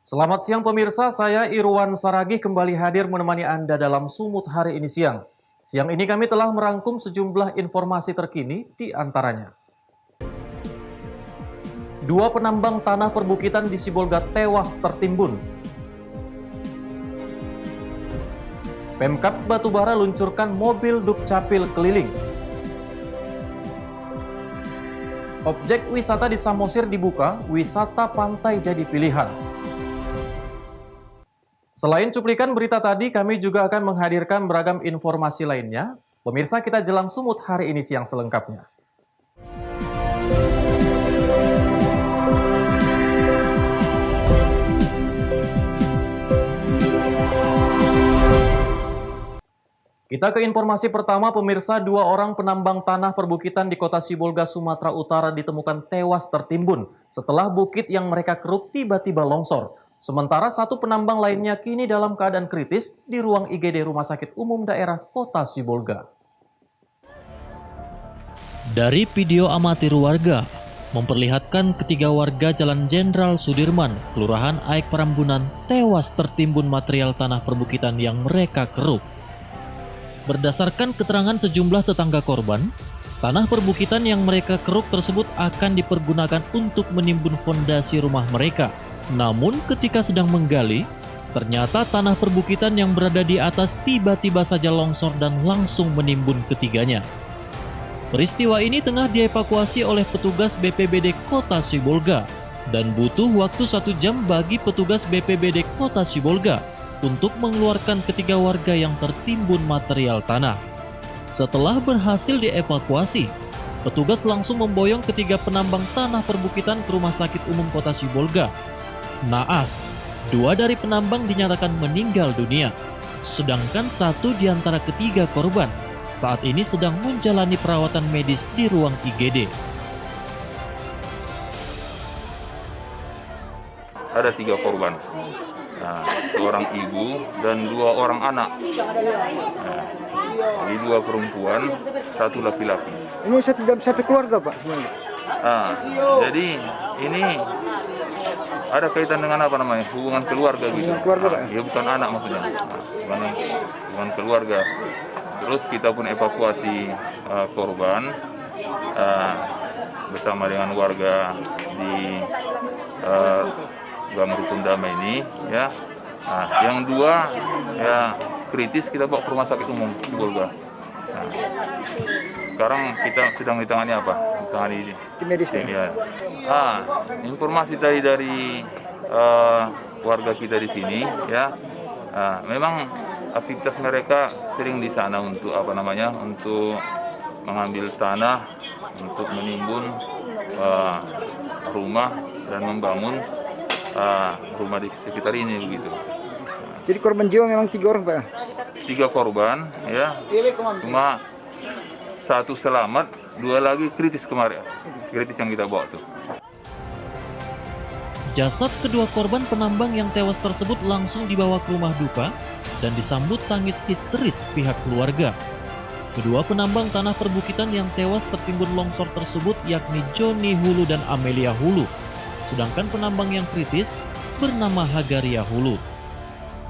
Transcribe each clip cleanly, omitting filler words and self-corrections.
Selamat siang pemirsa, saya Irwan Saragih kembali hadir menemani Anda dalam Sumut hari ini siang. Siang ini kami telah merangkum sejumlah informasi terkini di antaranya. 2 penambang tanah perbukitan di Sibolga tewas tertimbun. Pemkab Batubara luncurkan mobil Dukcapil keliling. Objek wisata di Samosir dibuka, wisata pantai jadi pilihan. Selain cuplikan berita tadi, kami juga akan menghadirkan beragam informasi lainnya. Pemirsa, kita jelang Sumut hari ini siang selengkapnya. Kita ke informasi pertama, pemirsa. 2 orang penambang tanah perbukitan di kota Sibolga, Sumatera Utara ditemukan tewas tertimbun setelah bukit yang mereka keruk tiba-tiba longsor. Sementara 1 penambang lainnya kini dalam keadaan kritis di ruang IGD Rumah Sakit Umum Daerah Kota Sibolga. Dari video amatir warga, memperlihatkan ketiga warga Jalan Jenderal Sudirman, Kelurahan Aik Perambunan, tewas tertimbun material tanah perbukitan yang mereka keruk. Berdasarkan keterangan sejumlah tetangga korban, tanah perbukitan yang mereka keruk tersebut akan dipergunakan untuk menimbun fondasi rumah mereka. Namun ketika sedang menggali, ternyata tanah perbukitan yang berada di atas tiba-tiba saja longsor dan langsung menimbun ketiganya. Peristiwa ini tengah dievakuasi oleh petugas BPBD Kota Sibolga dan butuh waktu 1 jam bagi petugas BPBD Kota Sibolga untuk mengeluarkan ketiga warga yang tertimbun material tanah. Setelah berhasil dievakuasi, petugas langsung memboyong ketiga penambang tanah perbukitan ke Rumah Sakit Umum Kota Sibolga. Naas, 2 dari penambang dinyatakan meninggal dunia, sedangkan 1 di antara ketiga korban saat ini sedang menjalani perawatan medis di ruang IGD. Ada 3 korban, seorang ibu dan 2 orang anak. Ini 2 perempuan, 1 laki-laki. Ini satu keluarga Pak sebenarnya. Jadi ini ada kaitan dengan apa namanya, hubungan keluarga gitu. Keluarga, Pak. Ya bukan anak maksudnya, hubungan keluarga. Terus kita pun evakuasi korban bersama dengan warga di Gang Rukun Damai ini, ya. Yang 2 ya kritis kita bawa ke Rumah Sakit Umum Sibolga. Sekarang kita sedang ditangani apa? Ditangani medis. Ya. Informasi tadi dari warga kita di sini, ya. Memang aktivitas mereka sering di sana untuk apa namanya? Untuk mengambil tanah, untuk menimbun rumah dan membangun rumah di sekitar ini begitu. Jadi korban jiwa memang 3 orang Pak? 3 korban, ya. Cuma 1 selamat, 2 lagi kritis kemarin. Kritis yang kita bawa tuh. Jasad kedua korban penambang yang tewas tersebut langsung dibawa ke rumah duka dan disambut tangis histeris pihak keluarga. Kedua penambang tanah perbukitan yang tewas tertimbun longsor tersebut yakni Joni Hulu dan Amelia Hulu. Sedangkan penambang yang kritis bernama Hagaria Hulu.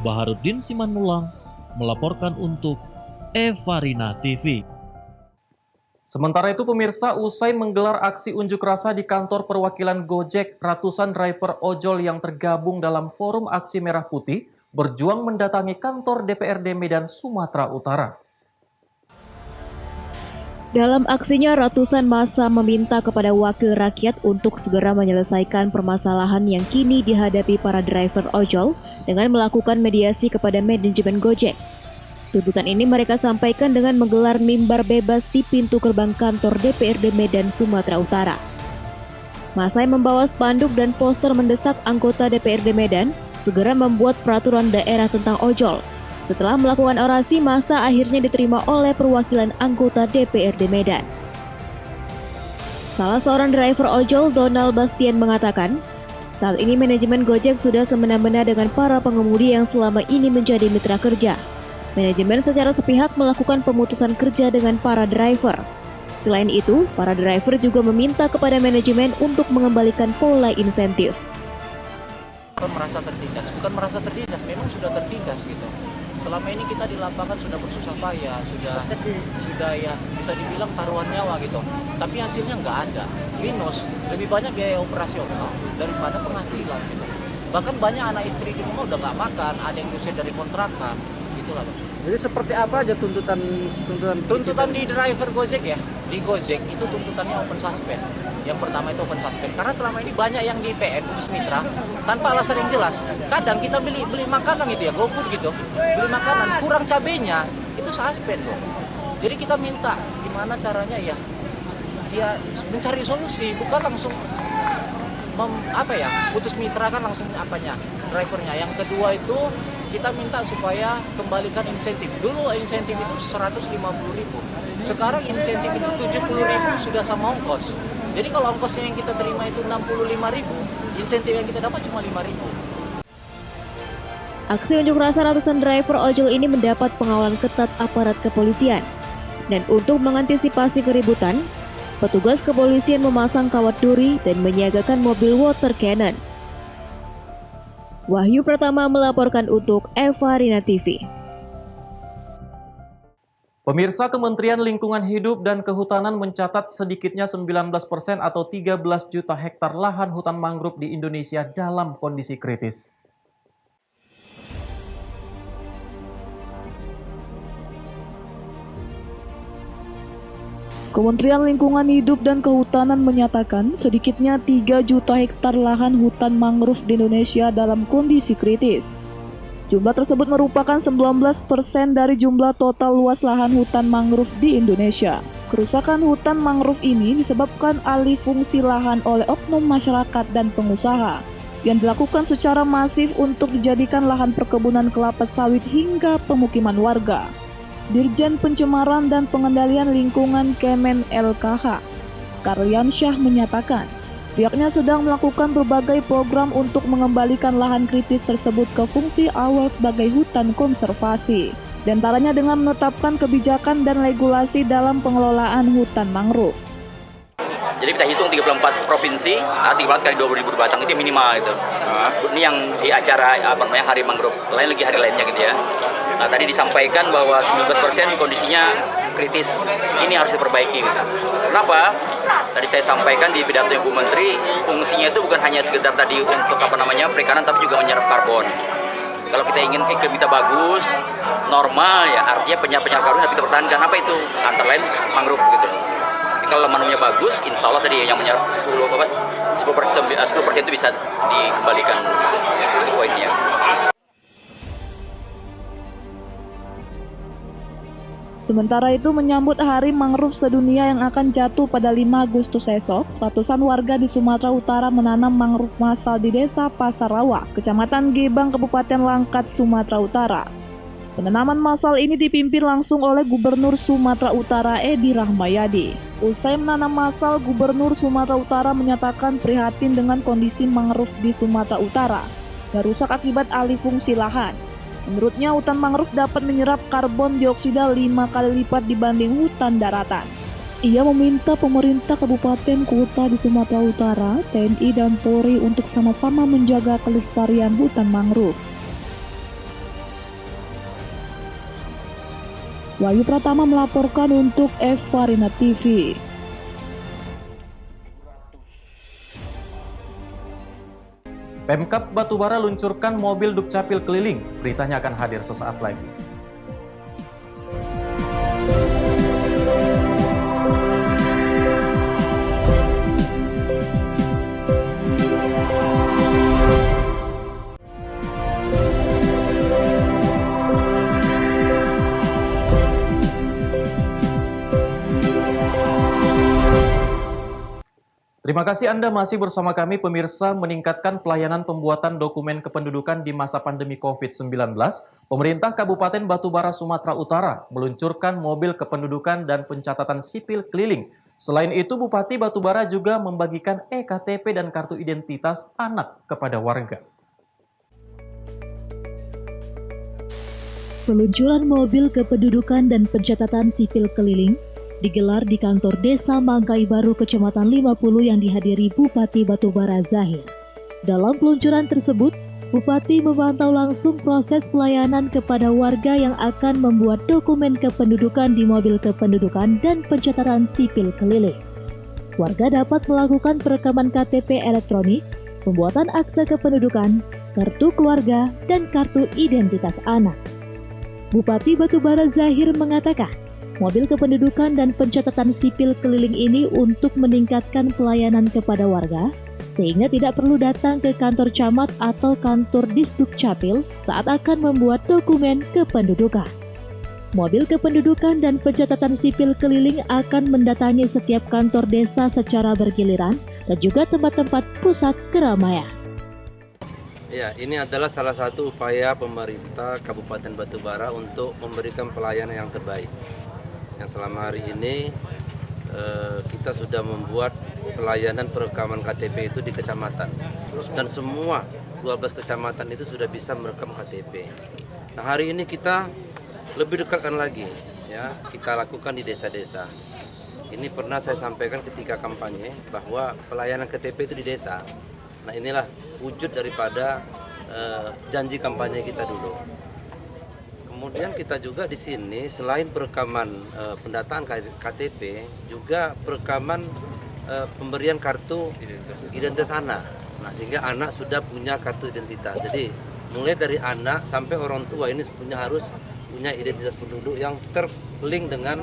Baharudin Simanulang melaporkan untuk Evarina TV. Sementara itu pemirsa, usai menggelar aksi unjuk rasa di kantor perwakilan Gojek, ratusan driver ojol yang tergabung dalam Forum Aksi Merah Putih berjuang mendatangi kantor DPRD Medan, Sumatera Utara. Dalam aksinya, ratusan massa meminta kepada wakil rakyat untuk segera menyelesaikan permasalahan yang kini dihadapi para driver ojol dengan melakukan mediasi kepada manajemen Gojek. Tuntutan ini mereka sampaikan dengan menggelar mimbar bebas di pintu gerbang kantor DPRD Medan, Sumatera Utara. Massa yang membawa spanduk dan poster mendesak anggota DPRD Medan segera membuat peraturan daerah tentang ojol. Setelah melakukan orasi, massa akhirnya diterima oleh perwakilan anggota DPRD Medan. Salah seorang driver ojol, Donald Bastian, mengatakan, saat ini manajemen Gojek sudah semena-mena dengan para pengemudi yang selama ini menjadi mitra kerja. Manajemen secara sepihak melakukan pemutusan kerja dengan para driver. Selain itu, para driver juga meminta kepada manajemen untuk mengembalikan pola insentif. merasa tertindas. Bukan merasa tertindas, memang sudah tertindas gitu. Selama ini kita di lapangan sudah bersusah payah, sudah ya bisa dibilang taruhan nyawa gitu. Tapi hasilnya nggak ada, minus. Lebih banyak biaya operasional daripada penghasilan gitu. Bahkan banyak anak istri di rumah udah nggak makan, ada yang diusir dari kontrakan, gitulah. Jadi seperti apa aja tuntutan Tuntutan di driver Gojek ya, di Gojek itu tuntutannya open suspend. Yang pertama itu open suspend, karena selama ini banyak yang di PM, Putus Mitra, tanpa alasan yang jelas. Kadang kita beli makanan gitu ya, GoFood gitu, beli makanan, kurang cabenya, itu suspend loh. Jadi kita minta gimana caranya ya, dia mencari solusi, bukan langsung putus mitra kan langsung drivernya. Yang kedua itu kita minta supaya kembalikan insentif. Dulu insentif itu 150.000. Sekarang insentif itu 70.000 sudah sama ongkos. Jadi kalau ongkosnya yang kita terima itu 65.000, insentif yang kita dapat cuma 5.000. Aksi unjuk rasa ratusan driver ojol ini mendapat pengawalan ketat aparat kepolisian. Dan untuk mengantisipasi keributan, petugas kepolisian memasang kawat duri dan menyiagakan mobil water cannon. Wahyu Pratama melaporkan untuk Eva Rina TV. Pemirsa, Kementerian Lingkungan Hidup dan Kehutanan mencatat sedikitnya 19% atau 13 juta hektar lahan hutan mangrove di Indonesia dalam kondisi kritis. Kementerian Lingkungan Hidup dan Kehutanan menyatakan sedikitnya 3 juta hektar lahan hutan mangrove di Indonesia dalam kondisi kritis. Jumlah tersebut merupakan 19% dari jumlah total luas lahan hutan mangrove di Indonesia. Kerusakan hutan mangrove ini disebabkan alih fungsi lahan oleh oknum masyarakat dan pengusaha yang dilakukan secara masif untuk dijadikan lahan perkebunan kelapa sawit hingga pemukiman warga. Dirjen Pencemaran dan Pengendalian Lingkungan Kemen LKH, Karliansyah menyatakan, pihaknya sedang melakukan berbagai program untuk mengembalikan lahan kritis tersebut ke fungsi awal sebagai hutan konservasi, di antaranya dengan menetapkan kebijakan dan regulasi dalam pengelolaan hutan mangrove. Jadi kita hitung 34 provinsi, 34 kali 20.000 batang itu minimal itu. Ini yang di acara Hari Mangrove, lain lagi hari lainnya gitu ya. Nah, tadi disampaikan bahwa 19% kondisinya kritis. Ini harus diperbaiki gitu. Kenapa? Tadi saya sampaikan di pidato Ibu Menteri, fungsinya itu bukan hanya sekedar tadi untuk perikanan, tapi juga menyerap karbon. Kalau kita ingin iklim kita bagus, normal ya, artinya penyerapan karbon harus kita pertahankan. Apa itu? Antara lain mangrove gitu. Kalau mangrove-nya bagus, insya Allah tadi yang menyerap 10% itu bisa dikembalikan. Itu poinnya. Sementara itu menyambut Hari Mangrove Sedunia yang akan jatuh pada 5 Agustus esok, ratusan warga di Sumatera Utara menanam mangrove massal di Desa Pasarawa, Kecamatan Gebang, Kabupaten Langkat, Sumatera Utara. Penanaman massal ini dipimpin langsung oleh Gubernur Sumatera Utara Edi Rahmayadi. Usai menanam massal, Gubernur Sumatera Utara menyatakan prihatin dengan kondisi mangrove di Sumatera Utara yang rusak akibat alih fungsi lahan. Menurutnya, hutan mangrove dapat menyerap karbon dioksida 5 kali lipat dibanding hutan daratan. Ia meminta pemerintah kabupaten kota di Sumatera Utara, TNI dan Polri untuk sama-sama menjaga kelestarian hutan mangrove. Wahyu Pratama melaporkan untuk Eva Rina TV. Pemkab Batubara luncurkan mobil Dukcapil keliling. Beritanya akan hadir sesaat lagi. Terima kasih Anda masih bersama kami pemirsa. Meningkatkan pelayanan pembuatan dokumen kependudukan di masa pandemi COVID-19, pemerintah Kabupaten Batubara, Sumatera Utara meluncurkan mobil kependudukan dan pencatatan sipil keliling. Selain itu, Bupati Batubara juga membagikan EKTP dan kartu identitas anak kepada warga. Peluncuran mobil kependudukan dan pencatatan sipil keliling digelar di kantor Desa Mangkai Baru, Kecamatan 50 yang dihadiri Bupati Batubara Zahir. Dalam peluncuran tersebut, Bupati memantau langsung proses pelayanan kepada warga yang akan membuat dokumen kependudukan di mobil kependudukan dan pencatatan sipil keliling. Warga dapat melakukan perekaman KTP elektronik, pembuatan akte kependudukan, kartu keluarga, dan kartu identitas anak. Bupati Batubara Zahir mengatakan, mobil kependudukan dan pencatatan sipil keliling ini untuk meningkatkan pelayanan kepada warga, sehingga tidak perlu datang ke kantor camat atau kantor Disdukcapil saat akan membuat dokumen kependudukan. Mobil kependudukan dan pencatatan sipil keliling akan mendatangi setiap kantor desa secara bergiliran dan juga tempat-tempat pusat keramaian. Ya, ini adalah salah satu upaya pemerintah Kabupaten Batubara untuk memberikan pelayanan yang terbaik. Yang selama hari ini kita sudah membuat pelayanan perekaman KTP itu di kecamatan. Dan semua 12 kecamatan itu sudah bisa merekam KTP. Nah, hari ini kita lebih dekatkan lagi, ya, kita lakukan di desa-desa. Ini pernah saya sampaikan ketika kampanye bahwa pelayanan KTP itu di desa. Nah, inilah wujud daripada janji kampanye kita dulu. Kemudian kita juga di sini selain perekaman pendataan KTP, juga perekaman pemberian kartu identitas anak. Nah, sehingga anak sudah punya kartu identitas. Jadi mulai dari anak sampai orang tua ini harus punya identitas penduduk yang terlink dengan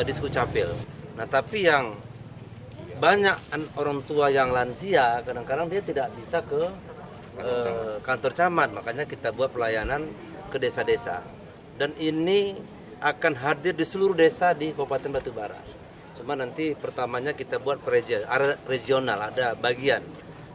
Disdukcapil. Nah, tapi yang banyak orang tua yang lansia, kadang-kadang dia tidak bisa ke kantor camat, makanya kita buat pelayanan ke desa-desa. Dan ini akan hadir di seluruh desa di Kabupaten Batubara. Cuma nanti pertamanya kita buat regional, ada bagian.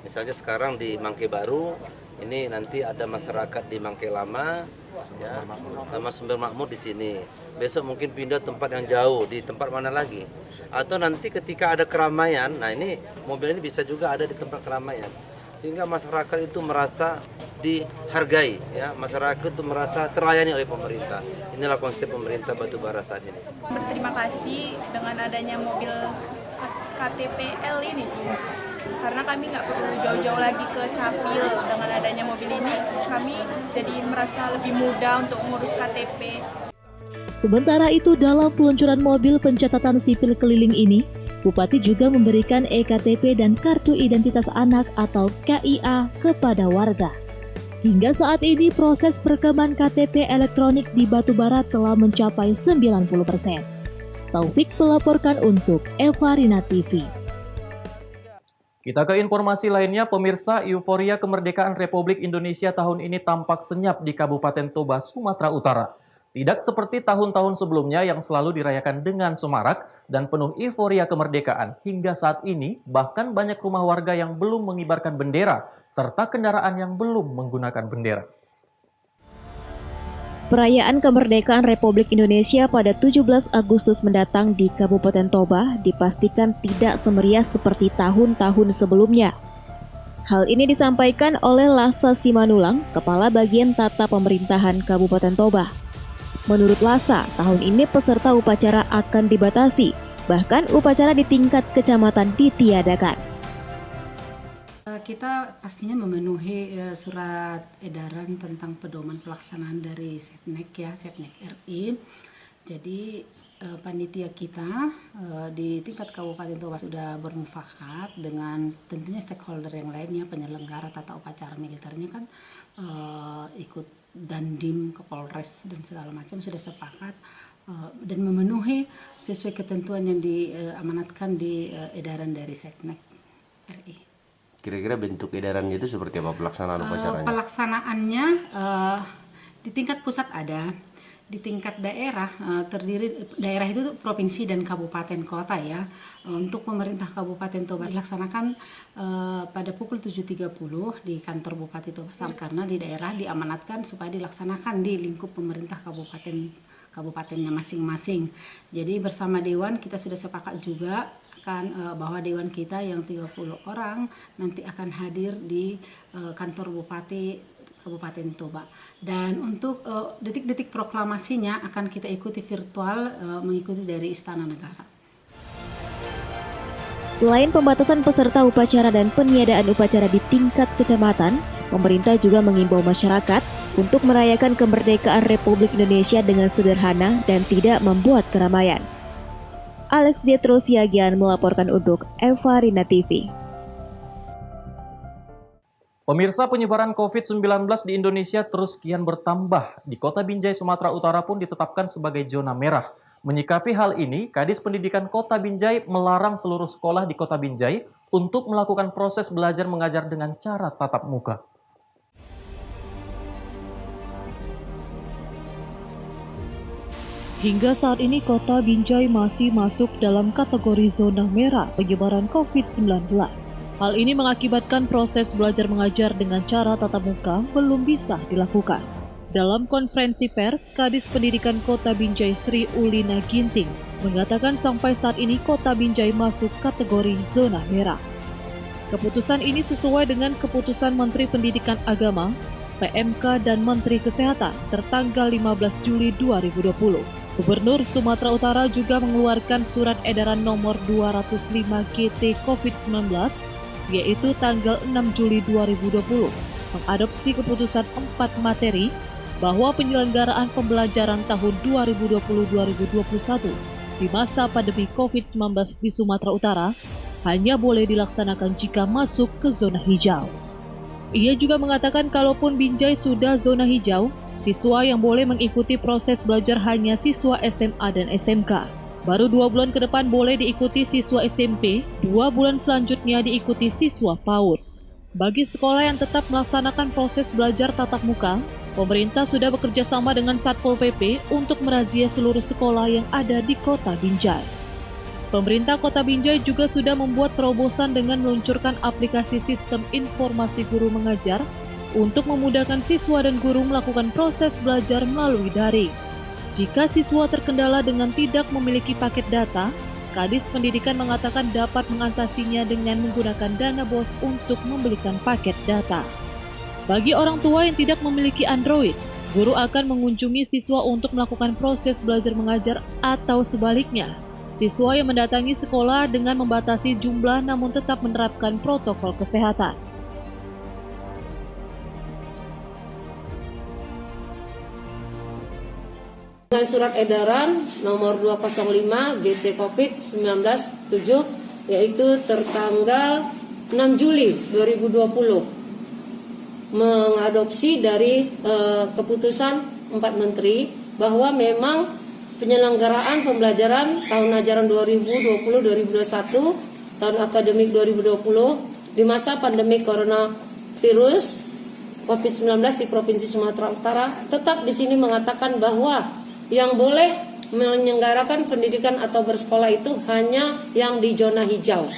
Misalnya sekarang di Mangke Baru, ini nanti ada masyarakat di Mangke Lama, ya, sama Sumber Makmur di sini. Besok mungkin pindah tempat yang jauh, di tempat mana lagi. Atau nanti ketika ada keramaian, nah ini mobil ini bisa juga ada di tempat keramaian. Sehingga masyarakat itu merasa dihargai, ya, masyarakat itu merasa terlayani oleh pemerintah. Inilah konsep pemerintah Batubara saat ini. Berterima kasih dengan adanya mobil KTPL ini, karena kami nggak perlu jauh-jauh lagi ke Capil. Dengan adanya mobil ini, kami jadi merasa lebih mudah untuk mengurus KTP. Sementara itu, dalam peluncuran mobil pencatatan sipil keliling ini, Bupati juga memberikan EKTP dan Kartu Identitas Anak atau KIA kepada warga. Hingga saat ini proses perekaman KTP elektronik di Batubara telah mencapai 90%. Taufik melaporkan untuk Evarina TV. Kita ke informasi lainnya, pemirsa, euforia kemerdekaan Republik Indonesia tahun ini tampak senyap di Kabupaten Toba, Sumatera Utara. Tidak seperti tahun-tahun sebelumnya yang selalu dirayakan dengan semarak dan penuh euforia kemerdekaan. Hingga saat ini, bahkan banyak rumah warga yang belum mengibarkan bendera, serta kendaraan yang belum menggunakan bendera. Perayaan kemerdekaan Republik Indonesia pada 17 Agustus mendatang di Kabupaten Toba dipastikan tidak semeriah seperti tahun-tahun sebelumnya. Hal ini disampaikan oleh Lasa Simanulang, Kepala Bagian Tata Pemerintahan Kabupaten Toba. Menurut Lasa, tahun ini peserta upacara akan dibatasi, bahkan upacara di tingkat kecamatan ditiadakan. Kita pastinya memenuhi surat edaran tentang pedoman pelaksanaan dari Setnek RI. Jadi panitia kita di tingkat Kabupaten Toba sudah bermufakat dengan tentunya stakeholder yang lainnya, penyelenggara tata upacara militernya kan ikut Dandim, Kapolres dan segala macam sudah sepakat dan memenuhi sesuai ketentuan yang diamanatkan di edaran dari Setnek RI. Kira-kira bentuk edarannya itu seperti apa pelaksanaan upacaranya? Pelaksanaannya di tingkat pusat ada, di tingkat daerah daerah itu provinsi dan kabupaten kota ya. Untuk pemerintah Kabupaten Toba dilaksanakan pada pukul 7.30 di kantor Bupati Toba karena di daerah diamanatkan supaya dilaksanakan di lingkup pemerintah kabupatennya masing-masing. Jadi bersama Dewan kita sudah sepakat juga bahwa Dewan kita yang 30 orang nanti akan hadir di kantor Bupati Kabupaten Toba. Dan untuk detik-detik proklamasinya akan kita ikuti virtual mengikuti dari Istana Negara. Selain pembatasan peserta upacara dan peniadaan upacara di tingkat kecamatan, pemerintah juga mengimbau masyarakat untuk merayakan kemerdekaan Republik Indonesia dengan sederhana dan tidak membuat keramaian. Alex Jetro Siagian melaporkan untuk Eva Rina TV. Pemirsa, penyebaran COVID-19 di Indonesia terus kian bertambah. Di Kota Binjai, Sumatera Utara pun ditetapkan sebagai zona merah. Menyikapi hal ini, Kadis Pendidikan Kota Binjai melarang seluruh sekolah di Kota Binjai untuk melakukan proses belajar mengajar dengan cara tatap muka. Hingga saat ini Kota Binjai masih masuk dalam kategori zona merah penyebaran COVID-19. Hal ini mengakibatkan proses belajar mengajar dengan cara tatap muka belum bisa dilakukan. Dalam konferensi pers, Kadis Pendidikan Kota Binjai Sri Ulina Ginting mengatakan sampai saat ini Kota Binjai masuk kategori zona merah. Keputusan ini sesuai dengan keputusan Menteri Pendidikan Agama, PMK dan Menteri Kesehatan tertanggal 15 Juli 2020. Gubernur Sumatera Utara juga mengeluarkan surat edaran nomor 205 GT COVID-19 yaitu tanggal 6 Juli 2020 mengadopsi keputusan 4 materi bahwa penyelenggaraan pembelajaran tahun 2020-2021 di masa pandemi COVID-19 di Sumatera Utara hanya boleh dilaksanakan jika masuk ke zona hijau. Ia juga mengatakan kalaupun Binjai sudah zona hijau, siswa yang boleh mengikuti proses belajar hanya siswa SMA dan SMK. Baru 2 bulan ke depan boleh diikuti siswa SMP, 2 bulan selanjutnya diikuti siswa PAUD. Bagi sekolah yang tetap melaksanakan proses belajar tatap muka, pemerintah sudah bekerja sama dengan Satpol PP untuk merazia seluruh sekolah yang ada di Kota Binjai. Pemerintah Kota Binjai juga sudah membuat terobosan dengan meluncurkan aplikasi sistem informasi guru mengajar untuk memudahkan siswa dan guru melakukan proses belajar melalui daring. Jika siswa terkendala dengan tidak memiliki paket data, Kadis Pendidikan mengatakan dapat mengatasinya dengan menggunakan dana BOS untuk membelikan paket data. Bagi orang tua yang tidak memiliki Android, guru akan mengunjungi siswa untuk melakukan proses belajar mengajar atau sebaliknya. Siswa yang mendatangi sekolah dengan membatasi jumlah namun tetap menerapkan protokol kesehatan. Dengan surat edaran nomor 205 GT COVID-19 7 yaitu tertanggal 6 Juli 2020 mengadopsi dari keputusan 4 menteri bahwa memang penyelenggaraan pembelajaran tahun ajaran 2020-2021 tahun akademik 2020 di masa pandemi coronavirus COVID-19 di Provinsi Sumatera Utara tetap di sini mengatakan bahwa yang boleh menyelenggarakan pendidikan atau bersekolah itu hanya yang di zona hijau.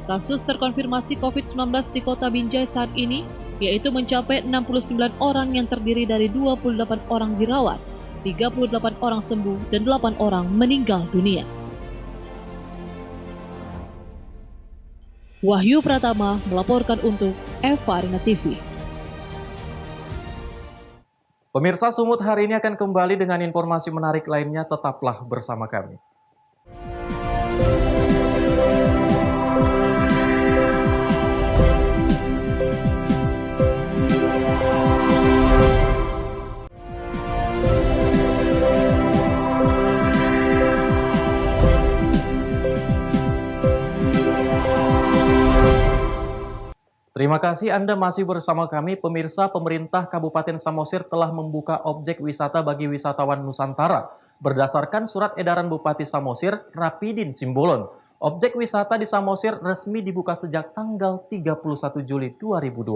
Kasus terkonfirmasi COVID-19 di Kota Binjai saat ini yaitu mencapai 69 orang yang terdiri dari 28 orang dirawat, 38 orang sembuh, dan 8 orang meninggal dunia. Wahyu Pratama melaporkan untuk Eva Rina TV. Pemirsa, Sumut hari ini akan kembali dengan informasi menarik lainnya. Tetaplah bersama kami. Terima kasih Anda masih bersama kami. Pemirsa, pemerintah Kabupaten Samosir telah membuka objek wisata bagi wisatawan Nusantara. Berdasarkan surat edaran Bupati Samosir, Rapidin Simbolon, objek wisata di Samosir resmi dibuka sejak tanggal 31 Juli 2020.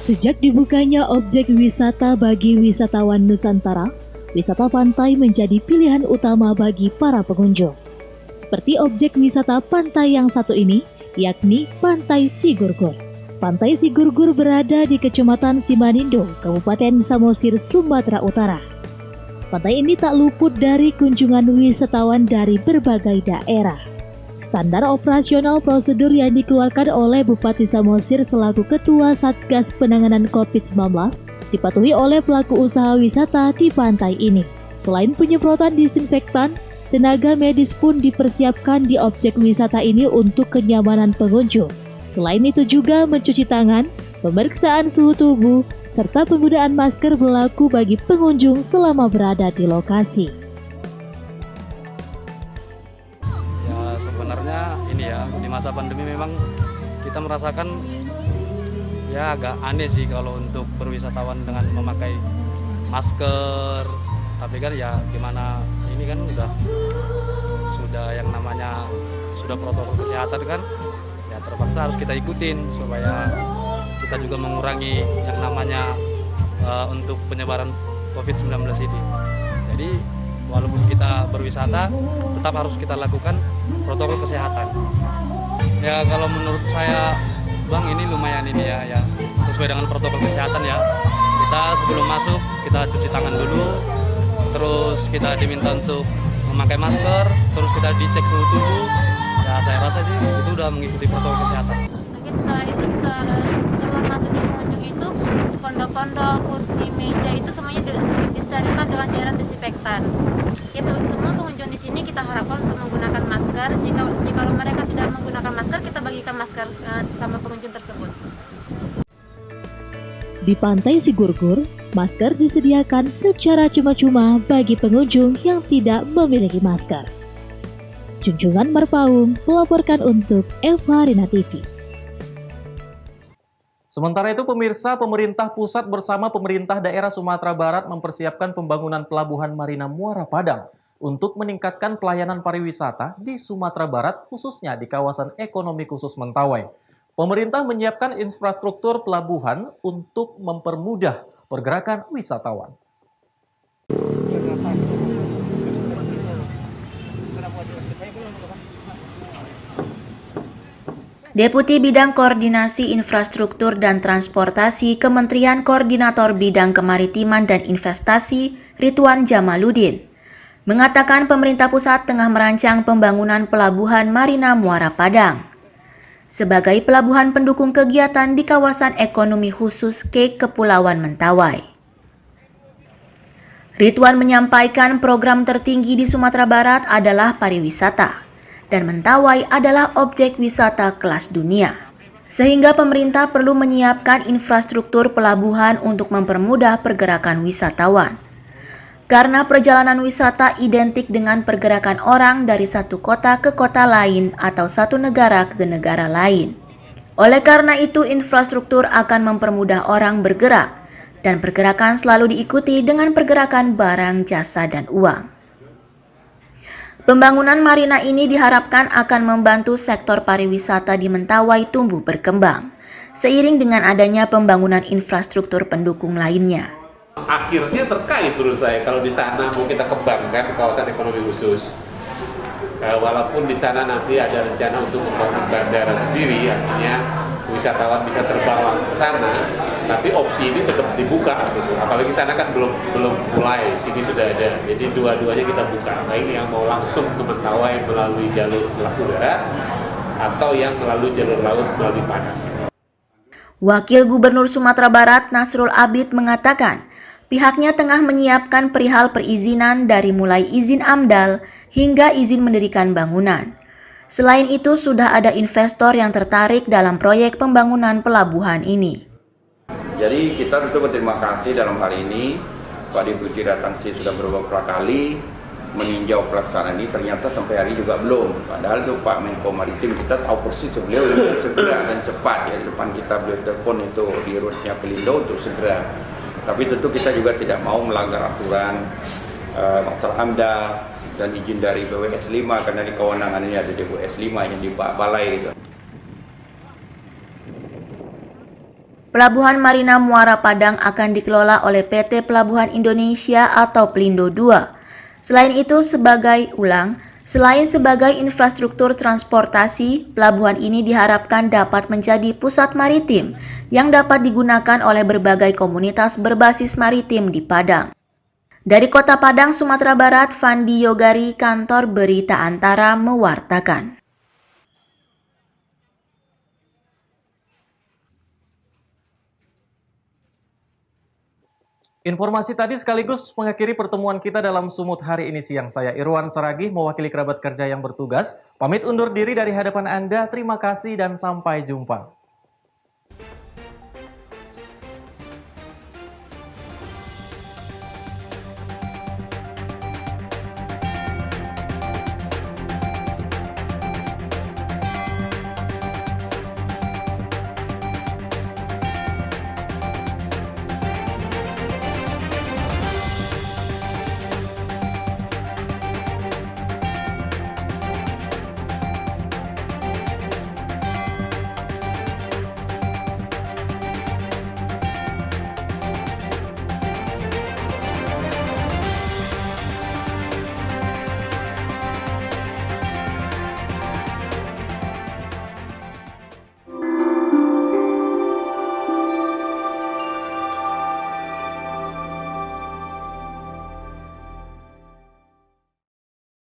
Sejak dibukanya objek wisata bagi wisatawan Nusantara, wisata pantai menjadi pilihan utama bagi para pengunjung. Seperti objek wisata pantai yang satu ini, yakni Pantai Sigurgur. Pantai Sigurgur berada di Kecamatan Simanindo, Kabupaten Samosir, Sumatera Utara. Pantai ini tak luput dari kunjungan wisatawan dari berbagai daerah. Standar operasional prosedur yang dikeluarkan oleh Bupati Samosir selaku Ketua Satgas Penanganan COVID-19 dipatuhi oleh pelaku usaha wisata di pantai ini. Selain penyemprotan disinfektan, tenaga medis pun dipersiapkan di objek wisata ini untuk kenyamanan pengunjung. Selain itu juga mencuci tangan, pemeriksaan suhu tubuh, serta penggunaan masker berlaku bagi pengunjung selama berada di lokasi. Ya sebenarnya ini ya, di masa pandemi memang kita merasakan ya agak aneh sih kalau untuk berwisatawan dengan memakai masker. Tapi kan ya gimana, ini kan sudah yang namanya sudah protokol kesehatan kan, ya terpaksa harus kita ikutin supaya kita juga mengurangi yang namanya untuk penyebaran COVID-19 ini. Jadi walaupun kita berwisata, tetap harus kita lakukan protokol kesehatan. Ya kalau menurut saya, Bang, ini lumayan ini ya sesuai dengan protokol kesehatan ya. Kita sebelum masuk kita cuci tangan dulu, terus kita diminta untuk memakai masker, terus kita dicek suhu tubuh. Ya saya rasa sih itu udah mengikuti protokol kesehatan. Oke, setelah itu keluar masuknya pengunjung itu pondok-pondok, kursi, meja itu semuanya disterilkan dengan cairan disinfektan. Ya, semua pengunjung di sini kita harapkan untuk menggunakan masker. Jika mereka tidak menggunakan masker, kita bagikan masker sama pengunjung tersebut. Di Pantai Sigurgur, masker disediakan secara cuma-cuma bagi pengunjung yang tidak memiliki masker. Junjungan Marpaung melaporkan untuk Eva Rina TV. Sementara itu pemirsa, pemerintah pusat bersama pemerintah daerah Sumatera Barat mempersiapkan pembangunan pelabuhan Marina Muara Padang untuk meningkatkan pelayanan pariwisata di Sumatera Barat, khususnya di kawasan ekonomi khusus Mentawai. Pemerintah menyiapkan infrastruktur pelabuhan untuk mempermudah pergerakan wisatawan. Deputi Bidang Koordinasi Infrastruktur dan Transportasi Kementerian Koordinator Bidang Kemaritiman dan Investasi Ridwan Jamaluddin mengatakan pemerintah pusat tengah merancang pembangunan pelabuhan Marina Muara Padang sebagai pelabuhan pendukung kegiatan di kawasan ekonomi khusus K Kepulauan Mentawai. Ridwan menyampaikan program tertinggi di Sumatera Barat adalah pariwisata, dan Mentawai adalah objek wisata kelas dunia. Sehingga pemerintah perlu menyiapkan infrastruktur pelabuhan untuk mempermudah pergerakan wisatawan. Karena perjalanan wisata identik dengan pergerakan orang dari satu kota ke kota lain atau satu negara ke negara lain. Oleh karena itu, infrastruktur akan mempermudah orang bergerak, dan pergerakan selalu diikuti dengan pergerakan barang, jasa, dan uang. Pembangunan marina ini diharapkan akan membantu sektor pariwisata di Mentawai tumbuh berkembang, seiring dengan adanya pembangunan infrastruktur pendukung lainnya. Akhirnya terkait menurut saya kalau di sana mau kita kembangkan kawasan ekonomi khusus, walaupun di sana nanti ada rencana untuk membangun bandara sendiri, artinya wisatawan bisa terbang langsung ke sana, tapi opsi ini tetap dibuka gitu. Apalagi sana kan belum mulai, sini sudah ada, jadi dua-duanya kita buka, baik yang mau langsung ke Mentawai melalui jalur udara atau yang melalui jalur laut melalui Padang. Wakil Gubernur Sumatera Barat Nasrul Abid mengatakan, pihaknya tengah menyiapkan perihal perizinan dari mulai izin AMDAL hingga izin mendirikan bangunan. Selain itu, sudah ada investor yang tertarik dalam proyek pembangunan pelabuhan ini. Jadi kita tentu berterima kasih dalam hal ini, Pak Deputi datang sih sudah beberapa kali meninjau pelaksanaan ini, ternyata sampai hari juga belum. Padahal itu Pak Menko Maritim kita tahu persis beliau segera dan cepat ya, di depan kita beliau telepon itu di rutenya Pelindo untuk segera. Tapi tentu kita juga tidak mau melanggar aturan masalah AMDAL dan izin dari BWS 5 karena di kewenangan ini ada BWS 5 yang di balai gitu. Pelabuhan Marina Muara Padang akan dikelola oleh PT Pelabuhan Indonesia atau Pelindo II. Selain sebagai infrastruktur transportasi, pelabuhan ini diharapkan dapat menjadi pusat maritim yang dapat digunakan oleh berbagai komunitas berbasis maritim di Padang. Dari Kota Padang, Sumatera Barat, Fandi Yogari, Kantor Berita Antara mewartakan. Informasi tadi sekaligus mengakhiri pertemuan kita dalam Sumut hari ini siang. Saya Irwan Saragih mewakili kerabat kerja yang bertugas. Pamit undur diri dari hadapan Anda. Terima kasih dan sampai jumpa.